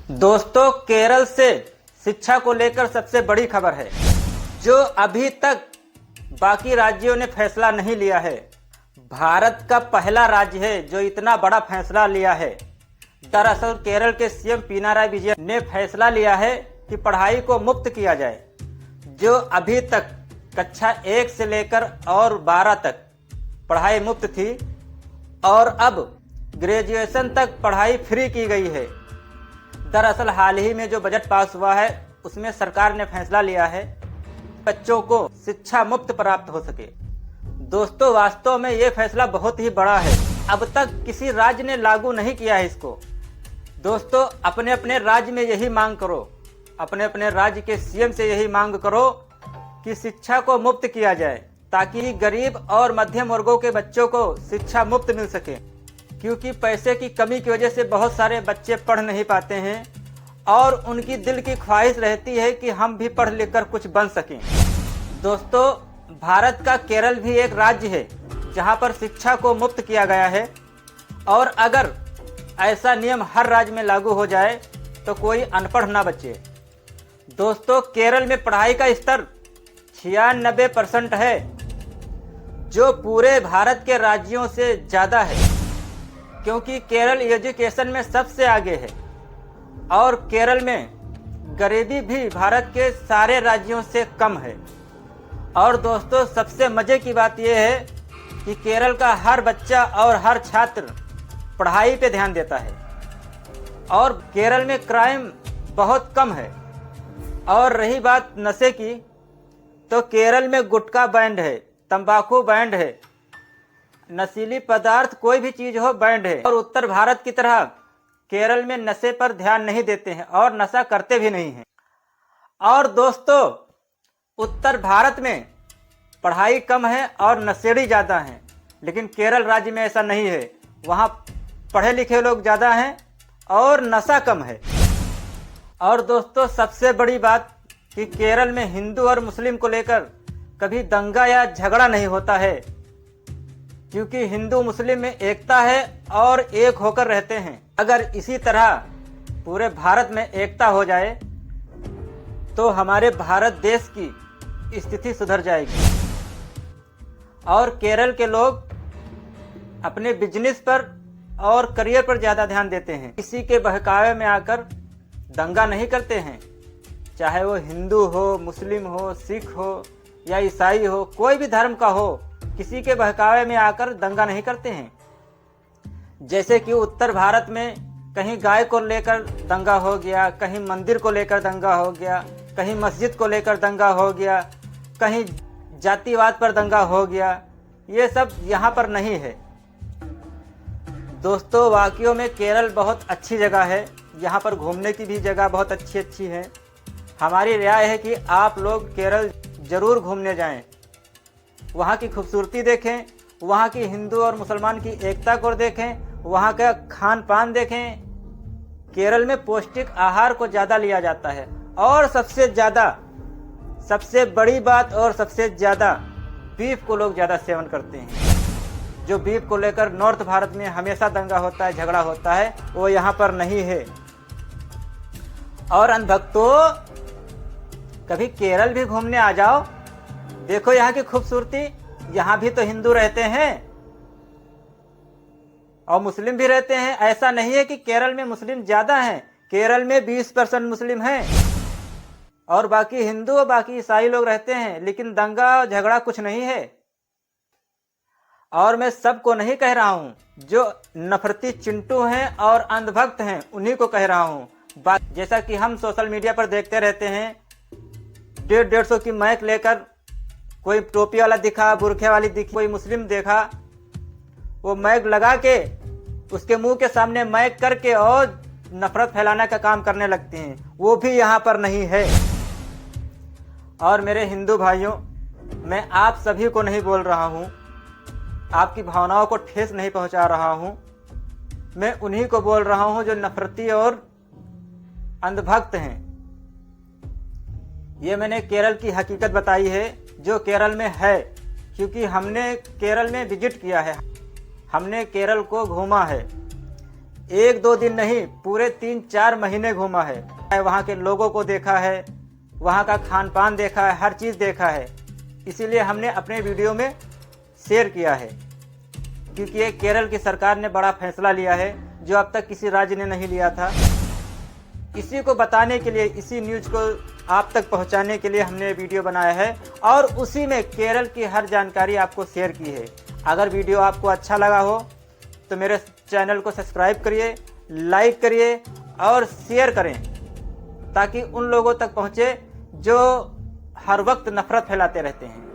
दोस्तों, केरल से शिक्षा को लेकर सबसे बड़ी खबर है जो अभी तक बाकी राज्यों ने फैसला नहीं लिया है। भारत का पहला राज्य है जो इतना बड़ा फैसला लिया है। दरअसल केरल के सीएम पिनाराई विजयन ने फैसला लिया है कि पढ़ाई को मुफ्त किया जाए। जो अभी तक कक्षा 1 से लेकर और 12 तक पढ़ाई मुफ्त थी और अब ग्रेजुएशन तक पढ़ाई फ्री की गई है। दरअसल हाल ही में जो बजट पास हुआ है उसमें सरकार ने फैसला लिया है बच्चों को शिक्षा मुफ्त प्राप्त हो सके। दोस्तों, वास्तव में ये फैसला बहुत ही बड़ा है। अब तक किसी राज्य ने लागू नहीं किया है इसको। दोस्तों, अपने अपने राज्य में यही मांग करो, अपने अपने राज्य के सीएम से यही मांग करो कि शिक्षा को मुफ्त किया जाए ताकि गरीब और मध्यम वर्गों के बच्चों को शिक्षा मुफ्त मिल सके। क्योंकि पैसे की कमी की वजह से बहुत सारे बच्चे पढ़ नहीं पाते हैं और उनकी दिल की ख्वाहिश रहती है कि हम भी पढ़ लिख कर कुछ बन सकें। दोस्तों, भारत का केरल भी एक राज्य है जहां पर शिक्षा को मुफ्त किया गया है और अगर ऐसा नियम हर राज्य में लागू हो जाए तो कोई अनपढ़ ना बचे। दोस्तों, केरल में पढ़ाई का स्तर 96% है जो पूरे भारत के राज्यों से ज़्यादा है, क्योंकि केरल एजुकेशन में सबसे आगे है और केरल में गरीबी भी भारत के सारे राज्यों से कम है। और दोस्तों, सबसे मज़े की बात यह है कि केरल का हर बच्चा और हर छात्र पढ़ाई पे ध्यान देता है और केरल में क्राइम बहुत कम है। और रही बात नशे की, तो केरल में गुटखा बैंड है, तंबाकू बैंड है, नशीली पदार्थ कोई भी चीज़ हो बैंड है। और उत्तर भारत की तरह केरल में नशे पर ध्यान नहीं देते हैं और नशा करते भी नहीं हैं। और दोस्तों, उत्तर भारत में पढ़ाई कम है और नशेड़ी ज़्यादा हैं, लेकिन केरल राज्य में ऐसा नहीं है। वहाँ पढ़े लिखे लोग ज़्यादा हैं और नशा कम है। और दोस्तों, सबसे बड़ी बात कि केरल में हिंदू और मुस्लिम को लेकर कभी दंगा या झगड़ा नहीं होता है, क्योंकि हिंदू मुस्लिम में एकता है और एक होकर रहते हैं। अगर इसी तरह पूरे भारत में एकता हो जाए तो हमारे भारत देश की स्थिति सुधर जाएगी। और केरल के लोग अपने बिजनेस पर और करियर पर ज़्यादा ध्यान देते हैं। किसी के बहकावे में आकर दंगा नहीं करते हैं, चाहे वो हिंदू हो, मुस्लिम हो, सिख हो या ईसाई हो, कोई भी धर्म का हो, किसी के बहकावे में आकर दंगा नहीं करते हैं। जैसे कि उत्तर भारत में कहीं गाय को लेकर दंगा हो गया, कहीं मंदिर को लेकर दंगा हो गया, कहीं मस्जिद को लेकर दंगा हो गया, कहीं जातिवाद पर दंगा हो गया। ये सब यहाँ पर नहीं है। दोस्तों, वाकई में केरल बहुत अच्छी जगह है। यहाँ पर घूमने की भी जगह बहुत अच्छी अच्छी है। हमारी राय है कि आप लोग केरल ज़रूर घूमने जाएं, वहाँ की खूबसूरती देखें, वहाँ की हिंदू और मुसलमान की एकता को देखें, वहाँ का खान पान देखें। केरल में पौष्टिक आहार को ज़्यादा लिया जाता है और सबसे बड़ी बात और सबसे ज़्यादा बीफ को लोग ज़्यादा सेवन करते हैं। जो बीफ को लेकर नॉर्थ भारत में हमेशा दंगा होता है, झगड़ा होता है, वो यहाँ पर नहीं है। और अंधभक्तों, कभी केरल भी घूमने आ जाओ, देखो यहाँ की खूबसूरती। यहाँ भी तो हिंदू रहते हैं और मुस्लिम भी रहते हैं। ऐसा नहीं है कि केरल में मुस्लिम ज़्यादा हैं। केरल में 20% मुस्लिम हैं और बाकी हिंदू और बाकी ईसाई लोग रहते हैं, लेकिन दंगा और झगड़ा कुछ नहीं है। और मैं सबको नहीं कह रहा हूँ, जो नफरती चिंटू हैं और अंधभक्त हैं उन्हीं को कह रहा हूँ। जैसा कि हम सोशल मीडिया पर देखते रहते हैं, 150 की माइक लेकर कोई टोपी वाला दिखा, बुरखे वाली दिखी, कोई मुस्लिम देखा, वो माइक लगा के उसके मुंह के सामने माइक करके और नफरत फैलाने का काम करने लगते हैं। वो भी यहाँ पर नहीं है। और मेरे हिंदू भाइयों, मैं आप सभी को नहीं बोल रहा हूँ, आपकी भावनाओं को ठेस नहीं पहुँचा रहा हूँ। मैं उन्हीं को बोल रहा हूँ जो नफरती और अंधभक्त हैं। ये मैंने केरल की हकीकत बताई है जो केरल में है, क्योंकि हमने केरल में विजिट किया है, हमने केरल को घूमा है। एक दो दिन नहीं, पूरे 3-4 महीने घूमा है। वहाँ के लोगों को देखा है, वहाँ का खान पान देखा है, हर चीज़ देखा है। इसीलिए हमने अपने वीडियो में शेयर किया है, क्योंकि ये केरल की सरकार ने बड़ा फैसला लिया है जो अब तक किसी राज्य ने नहीं लिया था। इसी को बताने के लिए, इसी न्यूज़ को आप तक पहुंचाने के लिए हमने वीडियो बनाया है और उसी में केरल की हर जानकारी आपको शेयर की है। अगर वीडियो आपको अच्छा लगा हो तो मेरे चैनल को सब्सक्राइब करिए, लाइक करिए और शेयर करें, ताकि उन लोगों तक पहुंचे जो हर वक्त नफरत फैलाते रहते हैं।